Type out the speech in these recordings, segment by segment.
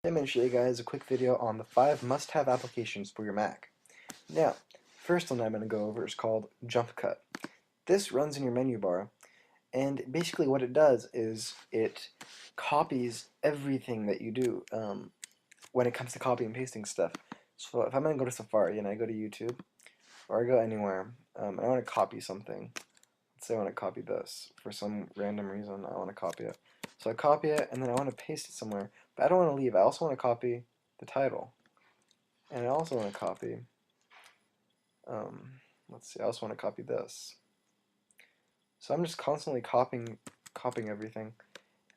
I'm going to show you guys a quick video on the 5 must-have applications for your Mac. Now, first one I'm going to go over is called JumpCut. This runs in your menu bar, and basically what it does is it copies everything that you do when it comes to copy and pasting stuff. So if I'm going to go to Safari and I go to YouTube, or I go anywhere, and I want to copy something. Let's say I want to copy this. For some random reason, I want to copy it. So I copy it, and then I want to paste it somewhere. But I don't want to leave. I also want to copy the title. And I also want to copy, let's see, I also want to copy this. So I'm just constantly copying everything.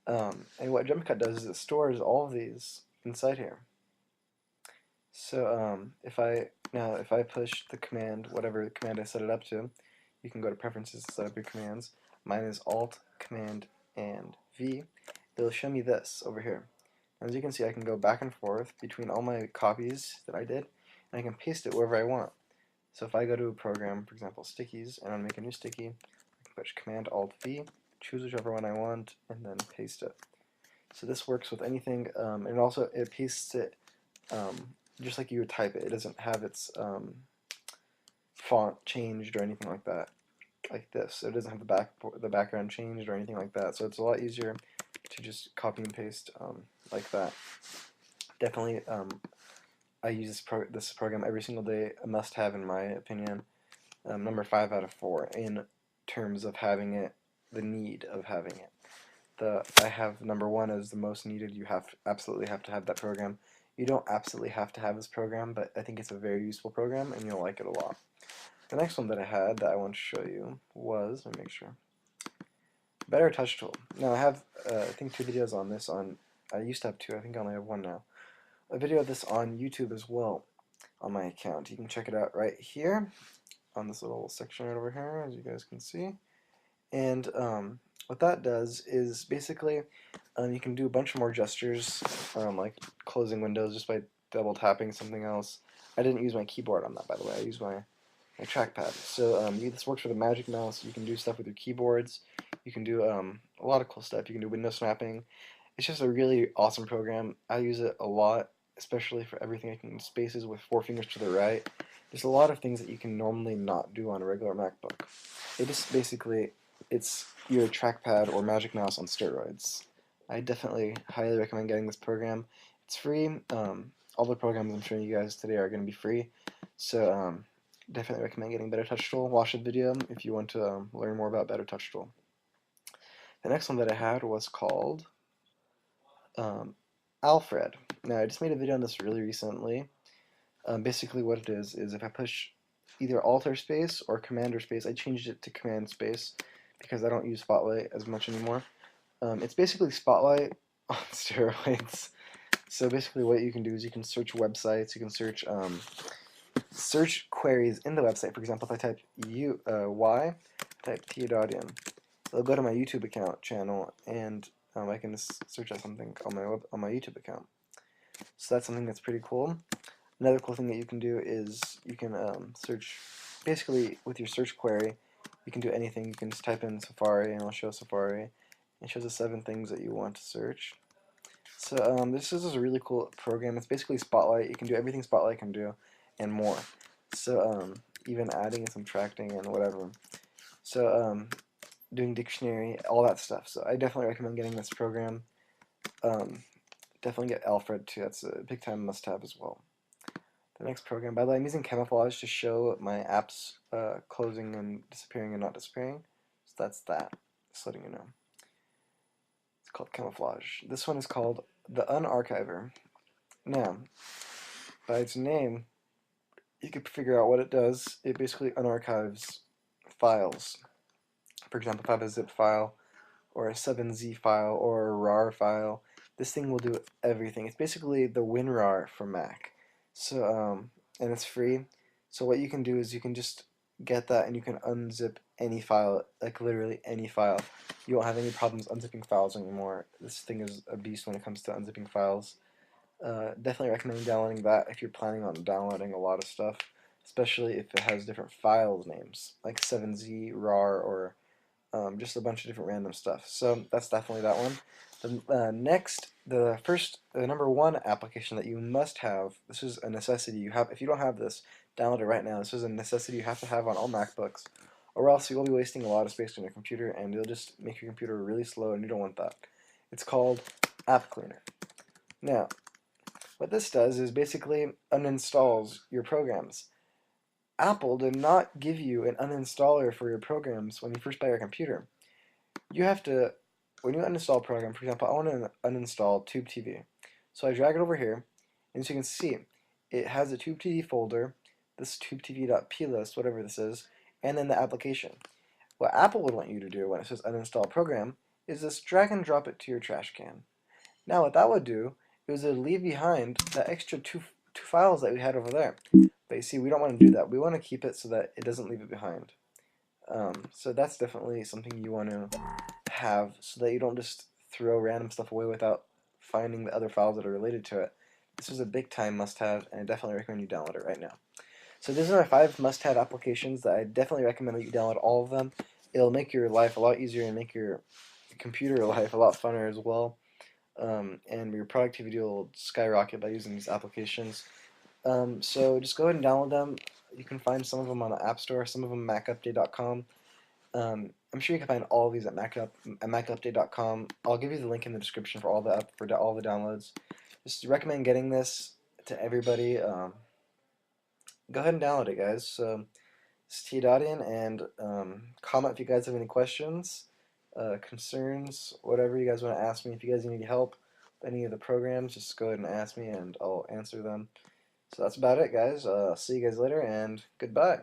And what JumpCut does is it stores all of these inside here. So if I push the command, whatever command I set it up to, you can go to Preferences to set up your commands. Mine is Alt, Command, and V. It'll show me this over here. As you can see, I can go back and forth between all my copies that I did, and I can paste it wherever I want. So if I go to a program, for example, stickies, and I want to make a new sticky, I can push Command Alt V, choose whichever one I want, and then paste it. So this works with anything, and also it pastes it just like you would type it. It doesn't have its font changed or anything like that, like this. So it doesn't have the background changed or anything like that. So it's a lot easier to just copy and paste like that. Definitely, I use this program every single day. A must-have in my opinion. Number 5 out of 4 in terms of having it, the need of having it. I have number 1 as the most needed. You absolutely have to have that program. You don't absolutely have to have this program, but I think it's a very useful program, and you'll like it a lot. The next one that I had that I want to show you was, let me make sure, Better Touch Tool. Now I have, I think 2 videos on this. I used to have 2. I think I only have 1 now. A video of this on YouTube as well on my account. You can check it out right here on this little section right over here, as you guys can see. And what that does is basically you can do a bunch more gestures, like closing windows just by double tapping something else. I didn't use my keyboard on that, by the way. I used my trackpad. So this works with a Magic Mouse. You can do stuff with your keyboards. You can do a lot of cool stuff. You can do window snapping. It's just a really awesome program. I use it a lot, especially for everything I can spaces with 4 fingers to the right. There's a lot of things that you can normally not do on a regular MacBook. It just basically, it's your trackpad or Magic Mouse on steroids. I definitely highly recommend getting this program. It's free. All the programs I'm showing you guys today are going to be free. So definitely recommend getting Better Touch Tool. Watch the video if you want to learn more about Better Touch Tool. The next one that I had was called Alfred. Now I just made a video on this really recently. Basically what it is if I push either Alt or space or Command or space, I changed it to Command space because I don't use Spotlight as much anymore. It's basically Spotlight on steroids. So basically what you can do is you can search websites, you can search queries in the website. For example, if I type Y, type t.in, it'll go to my YouTube account channel, and I can just search at something on my YouTube account. So that's something that's pretty cool. Another cool thing that you can do is you can search, basically with your search query, you can do anything. You can just type in Safari, and it'll show Safari. It shows the 7 things that you want to search. So this is a really cool program. It's basically Spotlight. You can do everything Spotlight can do, and more. So even adding and subtracting and whatever. So doing dictionary, all that stuff. So I definitely recommend getting this program. Definitely get Alfred too. That's a big time must-have as well. The next program, by the way, I'm using Camouflage to show my apps closing and disappearing and not disappearing. So that's that. Just letting you know. It's called Camouflage. This one is called the Unarchiver. Now, by its name, you can figure out what it does. It basically unarchives files. For example, if I have a zip file, or a 7Z file, or a RAR file, this thing will do everything. It's basically the WinRAR for Mac. So, and it's free. So what you can do is you can just get that and you can unzip any file, like literally any file. You won't have any problems unzipping files anymore. This thing is a beast when it comes to unzipping files. Definitely recommend downloading that if you're planning on downloading a lot of stuff, especially if it has different files names, like 7Z, RAR, or just a bunch of different random stuff. So that's definitely that one. The number one application that you must have. This is a necessity. You have, if you don't have this, download it right now. This is a necessity you have to have on all MacBooks, or else you will be wasting a lot of space on your computer, and it'll just make your computer really slow, and you don't want that. It's called App Cleaner. Now, what this does is basically uninstalls your programs. Apple did not give you an uninstaller for your programs when you first buy your computer. You have to, when you uninstall a program, for example, I want to uninstall TubeTV. So I drag it over here, and as you can see, it has a TubeTV folder, this tubetv.plist, whatever this is, and then the application. What Apple would want you to do when it says uninstall program is just drag and drop it to your trash can. Now what that would do is it would leave behind the extra two files that we had over there. But you see, we don't want to do that. We want to keep it so that it doesn't leave it behind. So that's definitely something you want to have so that you don't just throw random stuff away without finding the other files that are related to it. This is a big time must-have, and I definitely recommend you download it right now. So these are my 5 must-have applications that I definitely recommend that you download all of them. It'll make your life a lot easier and make your computer life a lot funner as well. And your productivity will skyrocket by using these applications. So just go ahead and download them. You can find some of them on the App Store, some of them at macupdate.com. I'm sure you can find all of these at macupdate.com. I'll give you the link in the description for all the downloads. Just recommend getting this to everybody. Go ahead and download it, guys. So it's T-Dottian, and comment if you guys have any questions, concerns, whatever you guys want to ask me. If you guys need help with any of the programs, just go ahead and ask me, and I'll answer them. So that's about it, guys. See you guys later, and goodbye.